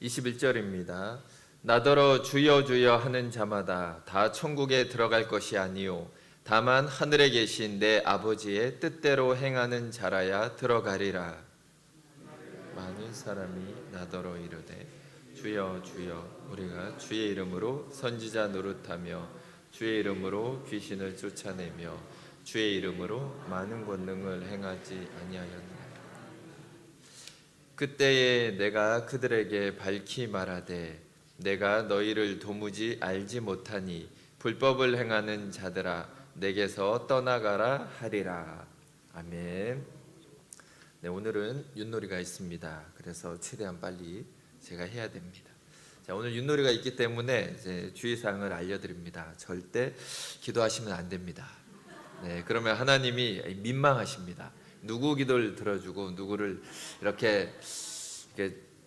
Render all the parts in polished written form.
21절입니다. 나더러 주여 주여 하는 자마다 다 천국에 들어갈 것이 아니요 다만 하늘에 계신 내 아버지의 뜻대로 행하는 자라야 들어가리라. 많은 사람이 나더러 이르되 주여 주여 우리가 주의 이름으로 선지자 노릇하며 주의 이름으로 귀신을 쫓아내며 주의 이름으로 많은 권능을 행하지 아니하였느냐. 그때에 내가 그들에게 밝히 말하되 내가 너희를 도무지 알지 못하니 불법을 행하는 자들아 내게서 떠나가라 하리라. 아멘. 네, 오늘은 윷놀이가 있습니다. 그래서 최대한 빨리 제가 해야 됩니다. 자, 오늘 윷놀이가 있기 때문에 이제 주의사항을 알려드립니다. 절대 기도하시면 안 됩니다. 네, 그러면 하나님이 민망하십니다. 누구 기도를 들어주고 누구를 이렇게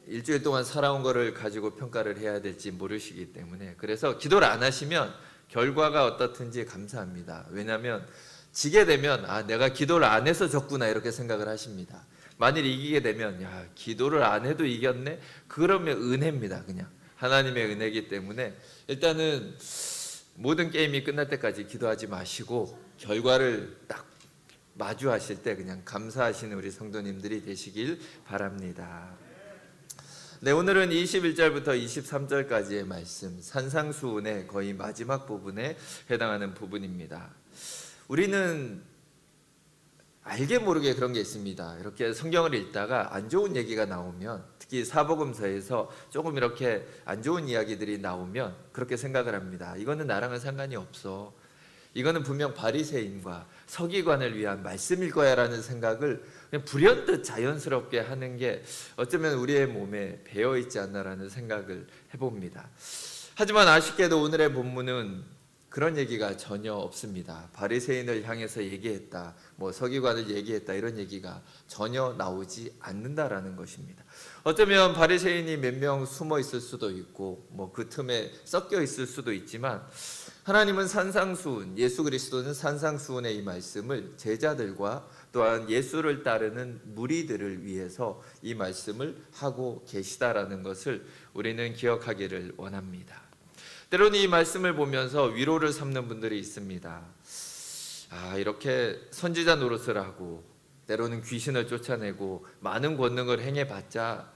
일주일 동안 살아온 거를 가지고 평가를 해야 될지 모르시기 때문에, 그래서 기도를 안 하시면 결과가 어떻든지 감사합니다. 왜냐하면 지게 되면 내가 기도를 안 해서 졌구나 이렇게 생각을 하십니다. 만일 이기게 되면 기도를 안 해도 이겼네? 그러면 은혜입니다. 그냥 하나님의 은혜이기 때문에 일단은 모든 게임이 끝날 때까지 기도하지 마시고 결과를 딱 마주하실 때 그냥 감사하시는 우리 성도님들이 되시길 바랍니다. 네, 오늘은 21절부터 23절까지의 말씀, 산상수훈의 거의 마지막 부분에 해당하는 부분입니다. 우리는 알게 모르게 그런 게 있습니다. 이렇게 성경을 읽다가 안 좋은 얘기가 나오면, 특히 사복음서에서 조금 이렇게 안 좋은 이야기들이 나오면 그렇게 생각을 합니다. 이거는 나랑은 상관이 없어. 이거는 분명 바리새인과 서기관을 위한 말씀일 거야 라는 생각을 그냥 불현듯 자연스럽게 하는 게 어쩌면 우리의 몸에 배어있지 않나라는 생각을 해봅니다. 하지만 아쉽게도 오늘의 본문은 그런 얘기가 전혀 없습니다. 바리새인을 향해서 얘기했다, 서기관을 얘기했다, 이런 얘기가 전혀 나오지 않는다라는 것입니다. 어쩌면 바리새인이 몇 명 숨어 있을 수도 있고 그 틈에 섞여 있을 수도 있지만, 하나님은 산상수훈, 예수 그리스도는 산상수훈의 이 말씀을 제자들과 또한 예수를 따르는 무리들을 위해서 이 말씀을 하고 계시다라는 것을 우리는 기억하기를 원합니다. 때로는 이 말씀을 보면서 위로를 삼는 분들이 있습니다. 이렇게 선지자 노릇을 하고 때로는 귀신을 쫓아내고 많은 권능을 행해봤자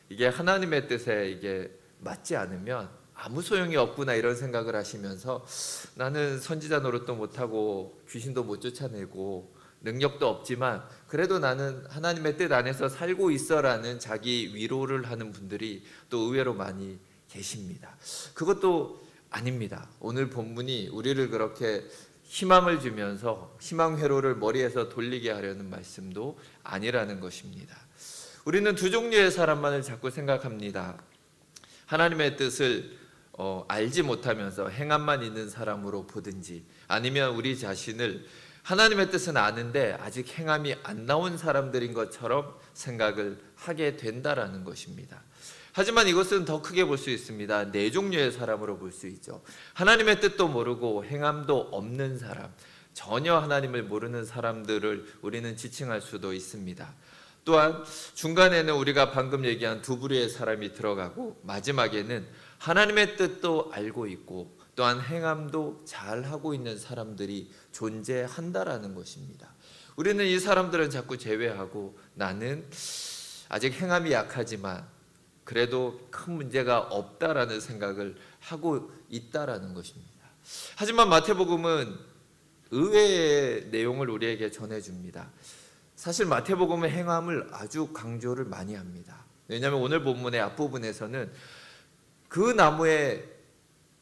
이게 하나님의 뜻에 이게 맞지 않으면 아무 소용이 없구나 이런 생각을 하시면서 나는 선지자 노릇도 못하고 귀신도 못 쫓아내고 능력도 없지만 그래도 나는 하나님의 뜻 안에서 살고 있어라는 자기 위로를 하는 분들이 또 의외로 많이 계십니다. 그것도 아닙니다. 오늘 본문이 우리를 그렇게 희망을 주면서 희망 회로를 머리에서 돌리게 하려는 말씀도 아니라는 것입니다. 우리는 두 종류의 사람만을 자꾸 생각합니다. 하나님의 뜻을 알지 못하면서 행함만 있는 사람으로 보든지, 아니면 우리 자신을 하나님의 뜻은 아는데 아직 행함이 안 나온 사람들인 것처럼 생각을 하게 된다라는 것입니다. 하지만 이것은 더 크게 볼 수 있습니다. 네 종류의 사람으로 볼 수 있죠. 하나님의 뜻도 모르고 행함도 없는 사람, 전혀 하나님을 모르는 사람들을 우리는 지칭할 수도 있습니다. 또한 중간에는 우리가 방금 얘기한 두 부류의 사람이 들어가고, 마지막에는 하나님의 뜻도 알고 있고 또한 행함도 잘하고 있는 사람들이 존재한다라는 것입니다. 우리는 이 사람들은 자꾸 제외하고 나는 아직 행함이 약하지만 그래도 큰 문제가 없다라는 생각을 하고 있다라는 것입니다. 하지만 마태복음은 의외의 내용을 우리에게 전해줍니다. 사실 마태복음은 행함을 아주 강조를 많이 합니다. 왜냐하면 오늘 본문의 앞부분에서는 그 나무의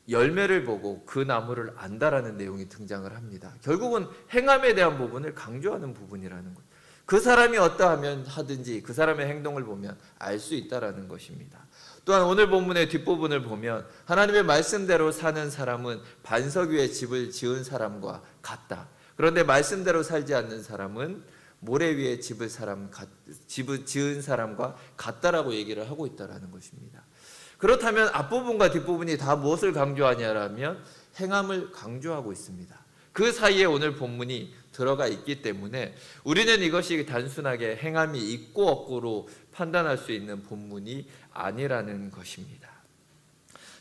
열매를 보고 그 나무를 안다라는 내용이 등장을 합니다. 결국은 행함에 대한 부분을 강조하는 부분이라는 것. 그 사람이 어떠하면 하든지 그 사람의 행동을 보면 알 수 있다라는 것입니다. 또한 오늘 본문의 뒷부분을 보면 하나님의 말씀대로 사는 사람은 반석 위에 집을 지은 사람과 같다. 그런데 말씀대로 살지 않는 사람은 모래 위에 집을 지은 사람과 같다라고 얘기를 하고 있다라는 것입니다. 그렇다면 앞부분과 뒷부분이 다 무엇을 강조하냐라면 행함을 강조하고 있습니다. 그 사이에 오늘 본문이 들어가 있기 때문에 우리는 이것이 단순하게 행함이 있고 없고로 판단할 수 있는 본문이 아니라는 것입니다.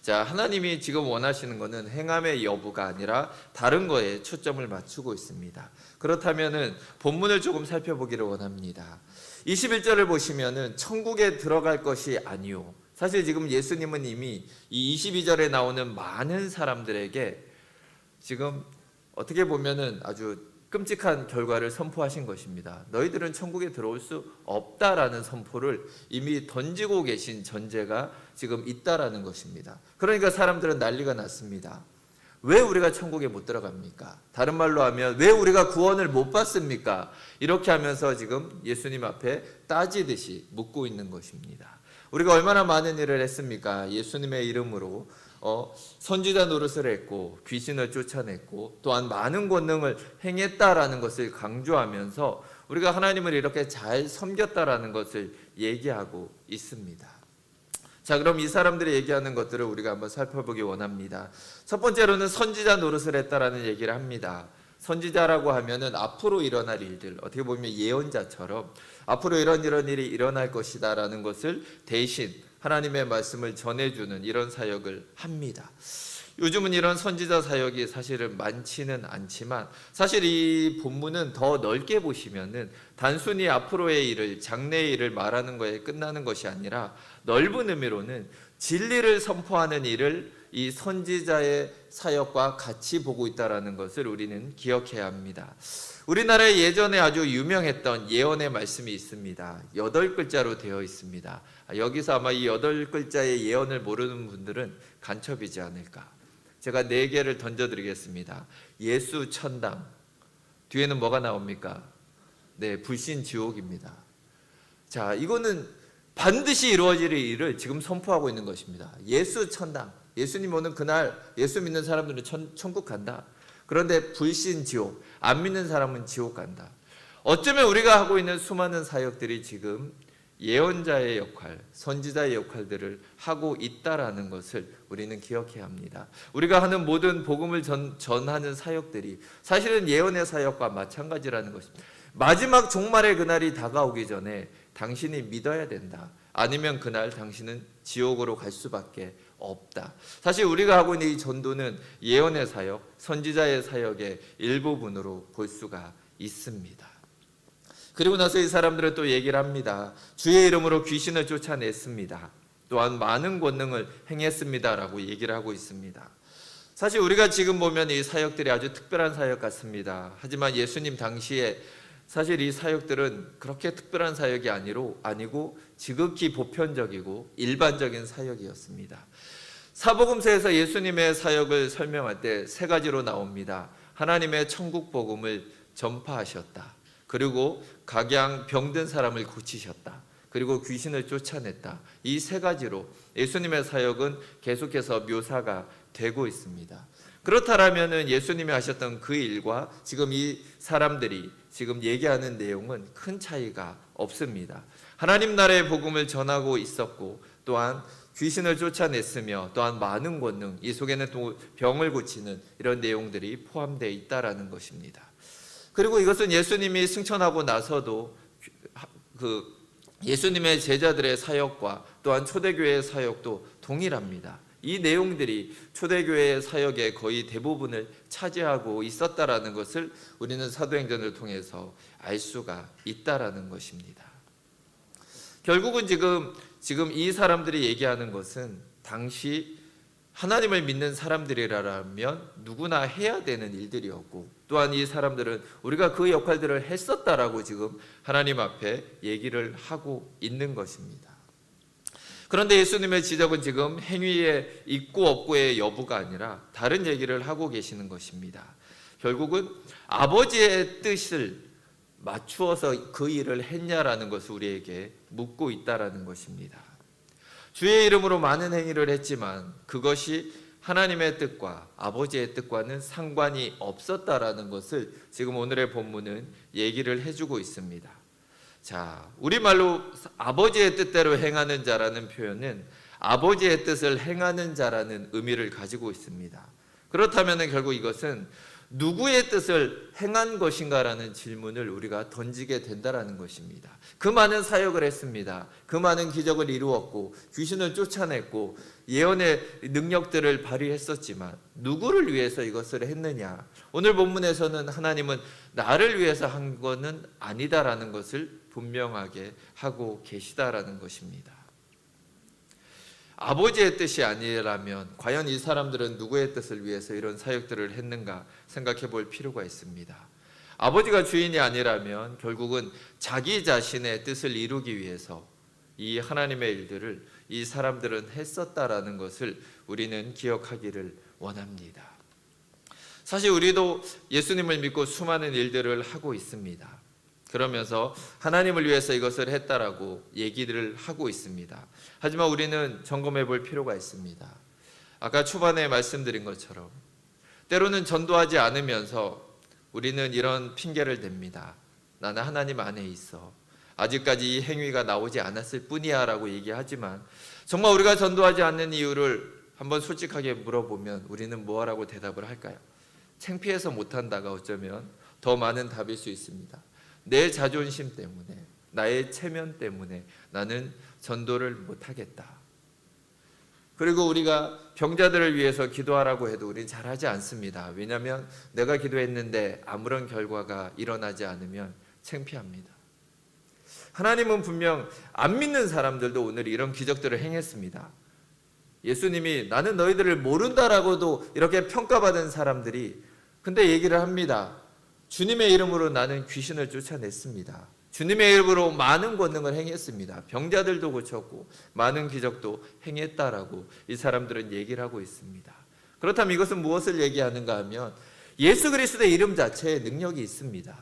자, 하나님이 지금 원하시는 것은 행함의 여부가 아니라 다른 거에 초점을 맞추고 있습니다. 그렇다면은 본문을 조금 살펴보기를 원합니다. 21절을 보시면은 천국에 들어갈 것이 아니요. 사실 지금 예수님은 이미 이 22절에 나오는 많은 사람들에게 지금 어떻게 보면은 아주 끔찍한 결과를 선포하신 것입니다. 너희들은 천국에 들어올 수 없다라는 선포를 이미 던지고 계신 전제가 지금 있다라는 것입니다. 그러니까 사람들은 난리가 났습니다. 왜 우리가 천국에 못 들어갑니까? 다른 말로 하면 왜 우리가 구원을 못 받습니까? 이렇게 하면서 지금 예수님 앞에 따지듯이 묻고 있는 것입니다. 우리가 얼마나 많은 일을 했습니까? 예수님의 이름으로 선지자 노릇을 했고 귀신을 쫓아냈고 또한 많은 권능을 행했다라는 것을 강조하면서 우리가 하나님을 이렇게 잘 섬겼다라는 것을 얘기하고 있습니다. 자, 그럼 이 사람들이 얘기하는 것들을 우리가 한번 살펴보기 원합니다. 첫 번째로는 선지자 노릇을 했다라는 얘기를 합니다. 선지자라고 하면은 앞으로 일어날 일들, 어떻게 보면 예언자처럼 앞으로 이런 일이 일어날 것이다라는 것을 대신 하나님의 말씀을 전해주는 이런 사역을 합니다. 요즘은 이런 선지자 사역이 사실은 많지는 않지만 사실 이 본문은 더 넓게 보시면은 단순히 앞으로의 일을, 장래의 일을 말하는 거에 끝나는 것이 아니라 넓은 의미로는 진리를 선포하는 일을 이 선지자의 사역과 같이 보고 있다는 것을 우리는 기억해야 합니다. 우리나라에 예전에 아주 유명했던 예언의 말씀이 있습니다. 8글자로 되어 있습니다. 여기서 아마 이 8글자의 예언을 모르는 분들은 간첩이지 않을까. 제가 4개를 던져드리겠습니다. 예수 천당, 뒤에는 뭐가 나옵니까? 네, 불신 지옥입니다. 자, 이거는 반드시 이루어질 일을 지금 선포하고 있는 것입니다. 예수 천당, 예수님 오는 그날 예수 믿는 사람들은 천국 간다. 그런데 불신 지옥, 안 믿는 사람은 지옥 간다. 어쩌면 우리가 하고 있는 수많은 사역들이 지금 예언자의 역할, 선지자의 역할들을 하고 있다라는 것을 우리는 기억해야 합니다. 우리가 하는 모든 복음을 전하는 사역들이 사실은 예언의 사역과 마찬가지라는 것입니다. 마지막 종말의 그날이 다가오기 전에 당신이 믿어야 된다. 아니면 그날 당신은 지옥으로 갈 수밖에 없다. 사실 우리가 하고 있는 이 전도는 예언의 사역, 선지자의 사역의 일부분으로 볼 수가 있습니다. 그리고 나서 이 사람들은 또 얘기를 합니다. 주의 이름으로 귀신을 쫓아냈습니다. 또한 많은 권능을 행했습니다라고 얘기를 하고 있습니다. 사실 우리가 지금 보면 이 사역들이 아주 특별한 사역 같습니다. 하지만 예수님 당시에 사실 이 사역들은 그렇게 특별한 사역이 아니고 지극히 보편적이고 일반적인 사역이었습니다. 사복음서에서 예수님의 사역을 설명할 때 3가지로 나옵니다. 하나님의 천국 복음을 전파하셨다. 그리고 각양 병든 사람을 고치셨다. 그리고 귀신을 쫓아냈다. 이 3가지로 예수님의 사역은 계속해서 묘사가 되고 있습니다. 그렇다면 예수님이 하셨던 그 일과 지금 이 사람들이 지금 얘기하는 내용은 큰 차이가 없습니다. 하나님 나라의 복음을 전하고 있었고 또한 귀신을 쫓아냈으며 또한 많은 권능, 이 속에는 또 병을 고치는 이런 내용들이 포함되어 있다라는 것입니다. 그리고 이것은 예수님이 승천하고 나서도 예수님의 제자들의 사역과 또한 초대교회의 사역도 동일합니다. 이 내용들이 초대교회의 사역의 거의 대부분을 차지하고 있었다라는 것을 우리는 사도행전을 통해서 알 수가 있다라는 것입니다. 결국은 지금 이 사람들이 얘기하는 것은 당시 하나님을 믿는 사람들이라면 누구나 해야 되는 일들이었고 또한 이 사람들은 우리가 그 역할들을 했었다라고 지금 하나님 앞에 얘기를 하고 있는 것입니다. 그런데 예수님의 지적은 지금 행위의 있고 없고의 여부가 아니라 다른 얘기를 하고 계시는 것입니다. 결국은 아버지의 뜻을 맞추어서 그 일을 했냐라는 것을 우리에게 묻고 있다라는 것입니다. 주의 이름으로 많은 행위를 했지만 그것이 하나님의 뜻과 아버지의 뜻과는 상관이 없었다라는 것을 지금 오늘의 본문은 얘기를 해주고 있습니다. 자, 우리말로 아버지의 뜻대로 행하는 자라는 표현은 아버지의 뜻을 행하는 자라는 의미를 가지고 있습니다. 그렇다면 결국 이것은 누구의 뜻을 행한 것인가라는 질문을 우리가 던지게 된다라는 것입니다. 그 많은 사역을 했습니다. 그 많은 기적을 이루었고 귀신을 쫓아냈고 예언의 능력들을 발휘했었지만 누구를 위해서 이것을 했느냐? 오늘 본문에서는 하나님은 나를 위해서 한 것은 아니다라는 것을 분명하게 하고 계시다라는 것입니다. 아버지의 뜻이 아니라면 과연 이 사람들은 누구의 뜻을 위해서 이런 사역들을 했는가 생각해 볼 필요가 있습니다. 아버지가 주인이 아니라면 결국은 자기 자신의 뜻을 이루기 위해서 이 하나님의 일들을 이 사람들은 했었다라는 것을 우리는 기억하기를 원합니다. 사실 우리도 예수님을 믿고 수많은 일들을 하고 있습니다. 그러면서 하나님을 위해서 이것을 했다라고 얘기를 하고 있습니다. 하지만 우리는 점검해 볼 필요가 있습니다. 아까 초반에 말씀드린 것처럼 때로는 전도하지 않으면서 우리는 이런 핑계를 댑니다. 나는 하나님 안에 있어. 아직까지 이 행위가 나오지 않았을 뿐이야 라고 얘기하지만 정말 우리가 전도하지 않는 이유를 한번 솔직하게 물어보면 우리는 뭐라고 대답을 할까요? 창피해서 못한다가 어쩌면 더 많은 답일 수 있습니다. 내 자존심 때문에, 나의 체면 때문에 나는 전도를 못하겠다. 그리고 우리가 병자들을 위해서 기도하라고 해도 우리는 잘하지 않습니다. 왜냐하면 내가 기도했는데 아무런 결과가 일어나지 않으면 창피합니다. 하나님은 분명 안 믿는 사람들도 오늘 이런 기적들을 행했습니다. 예수님이 나는 너희들을 모른다라고도 이렇게 평가받은 사람들이 근데 얘기를 합니다. 주님의 이름으로 나는 귀신을 쫓아냈습니다. 주님의 이름으로 많은 권능을 행했습니다. 병자들도 고쳤고 많은 기적도 행했다라고 이 사람들은 얘기를 하고 있습니다. 그렇다면 이것은 무엇을 얘기하는가 하면 예수 그리스도의 이름 자체에 능력이 있습니다.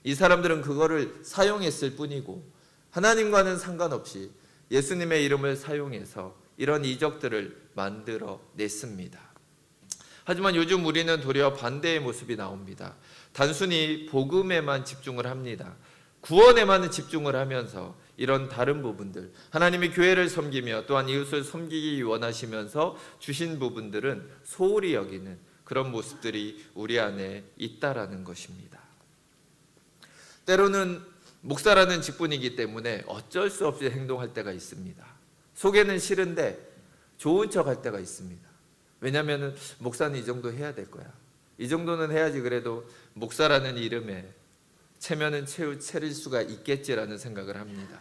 이 사람들은 그거를 사용했을 뿐이고 하나님과는 상관없이 예수님의 이름을 사용해서 이런 이적들을 만들어냈습니다. 하지만 요즘 우리는 도리어 반대의 모습이 나옵니다. 단순히 복음에만 집중을 합니다. 구원에만 집중을 하면서 이런 다른 부분들, 하나님이 교회를 섬기며 또한 이웃을 섬기기 원하시면서 주신 부분들은 소홀히 여기는 그런 모습들이 우리 안에 있다라는 것입니다. 때로는 목사라는 직분이기 때문에 어쩔 수 없이 행동할 때가 있습니다. 속에는 싫은데 좋은 척 할 때가 있습니다. 왜냐하면 목사는 이 정도 해야 될 거야. 이 정도는 해야지 그래도 목사라는 이름에 체면은 차릴 수가 있겠지라는 생각을 합니다.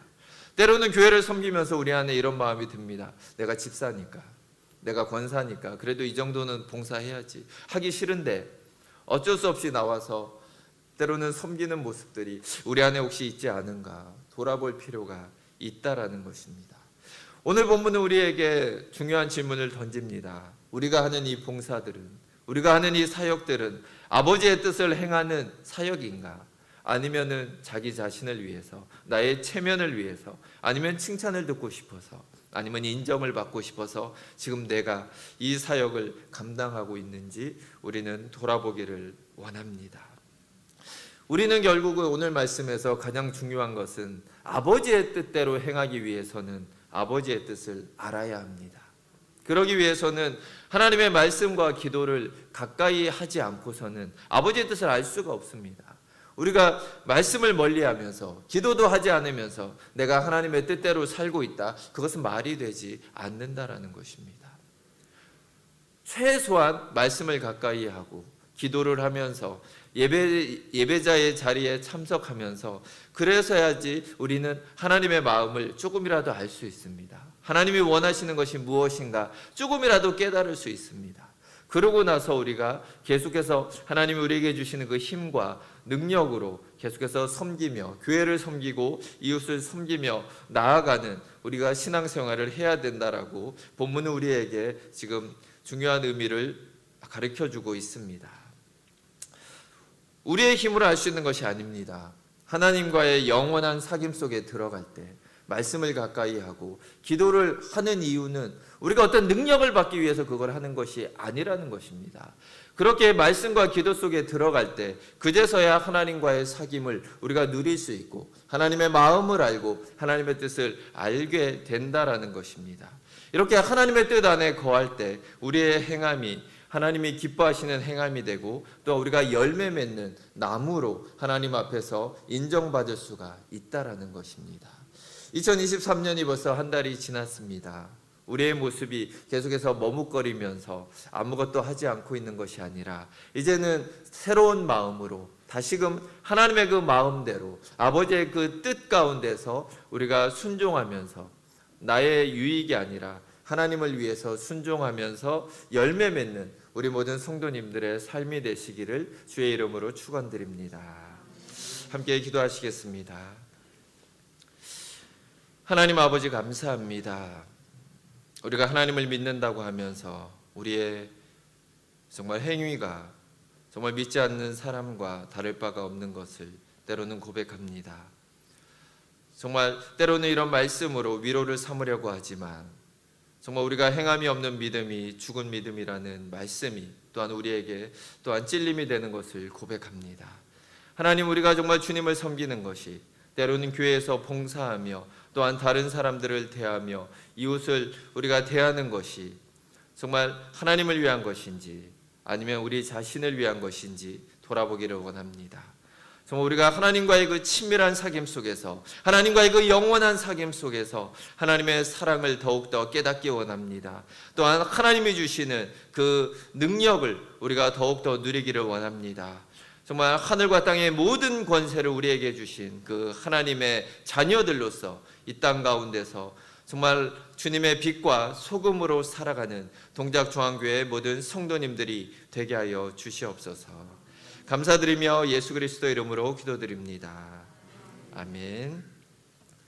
때로는 교회를 섬기면서 우리 안에 이런 마음이 듭니다. 내가 집사니까, 내가 권사니까 그래도 이 정도는 봉사해야지. 하기 싫은데 어쩔 수 없이 나와서 때로는 섬기는 모습들이 우리 안에 혹시 있지 않은가 돌아볼 필요가 있다라는 것입니다. 오늘 본문은 우리에게 중요한 질문을 던집니다. 우리가 하는 이 봉사들은, 우리가 하는 이 사역들은 아버지의 뜻을 행하는 사역인가? 아니면은 자기 자신을 위해서, 나의 체면을 위해서, 아니면 칭찬을 듣고 싶어서, 아니면 인정을 받고 싶어서 지금 내가 이 사역을 감당하고 있는지 우리는 돌아보기를 원합니다. 우리는 결국은 오늘 말씀에서 가장 중요한 것은 아버지의 뜻대로 행하기 위해서는 아버지의 뜻을 알아야 합니다. 그러기 위해서는 하나님의 말씀과 기도를 가까이 하지 않고서는 아버지의 뜻을 알 수가 없습니다. 우리가 말씀을 멀리하면서 기도도 하지 않으면서 내가 하나님의 뜻대로 살고 있다. 그것은 말이 되지 않는다라는 것입니다. 최소한 말씀을 가까이 하고 기도를 하면서 예배자의 자리에 참석하면서 그래서야지 우리는 하나님의 마음을 조금이라도 알 수 있습니다. 하나님이 원하시는 것이 무엇인가 조금이라도 깨달을 수 있습니다. 그러고 나서 우리가 계속해서 하나님이 우리에게 주시는 그 힘과 능력으로 계속해서 섬기며 교회를 섬기고 이웃을 섬기며 나아가는 우리가 신앙생활을 해야 된다라고 본문은 우리에게 지금 중요한 의미를 가르쳐주고 있습니다. 우리의 힘으로 할 수 있는 것이 아닙니다. 하나님과의 영원한 사귐 속에 들어갈 때 말씀을 가까이 하고 기도를 하는 이유는 우리가 어떤 능력을 받기 위해서 그걸 하는 것이 아니라는 것입니다. 그렇게 말씀과 기도 속에 들어갈 때 그제서야 하나님과의 사귐을 우리가 누릴 수 있고 하나님의 마음을 알고 하나님의 뜻을 알게 된다라는 것입니다. 이렇게 하나님의 뜻 안에 거할 때 우리의 행함이 하나님이 기뻐하시는 행함이 되고 또 우리가 열매 맺는 나무로 하나님 앞에서 인정받을 수가 있다라는 것입니다. 2023년이 벌써 한 달이 지났습니다. 우리의 모습이 계속해서 머뭇거리면서 아무것도 하지 않고 있는 것이 아니라 이제는 새로운 마음으로 다시금 하나님의 그 마음대로 아버지의 그 뜻 가운데서 우리가 순종하면서 나의 유익이 아니라 하나님을 위해서 순종하면서 열매 맺는 우리 모든 성도님들의 삶이 되시기를 주의 이름으로 축원드립니다. 함께 기도하시겠습니다. 하나님 아버지 감사합니다. 우리가 하나님을 믿는다고 하면서 우리의 정말 행위가 정말 믿지 않는 사람과 다를 바가 없는 것을 때로는 고백합니다. 정말 때로는 이런 말씀으로 위로를 삼으려고 하지만 정말 우리가 행함이 없는 믿음이 죽은 믿음이라는 말씀이 또한 우리에게 또한 찔림이 되는 것을 고백합니다. 하나님, 우리가 정말 주님을 섬기는 것이 때로는 교회에서 봉사하며 또한 다른 사람들을 대하며 이웃을 우리가 대하는 것이 정말 하나님을 위한 것인지 아니면 우리 자신을 위한 것인지 돌아보기를 원합니다. 정말 우리가 하나님과의 그 친밀한 사귐 속에서 하나님과의 그 영원한 사귐 속에서 하나님의 사랑을 더욱더 깨닫기 원합니다. 또한 하나님이 주시는 그 능력을 우리가 더욱더 누리기를 원합니다. 정말 하늘과 땅의 모든 권세를 우리에게 주신 그 하나님의 자녀들로서 이 땅 가운데서 정말 주님의 빛과 소금으로 살아가는 동작중앙교회 모든 성도님들이 되게 하여 주시옵소서. 감사드리며 예수 그리스도 이름으로 기도드립니다. 아멘.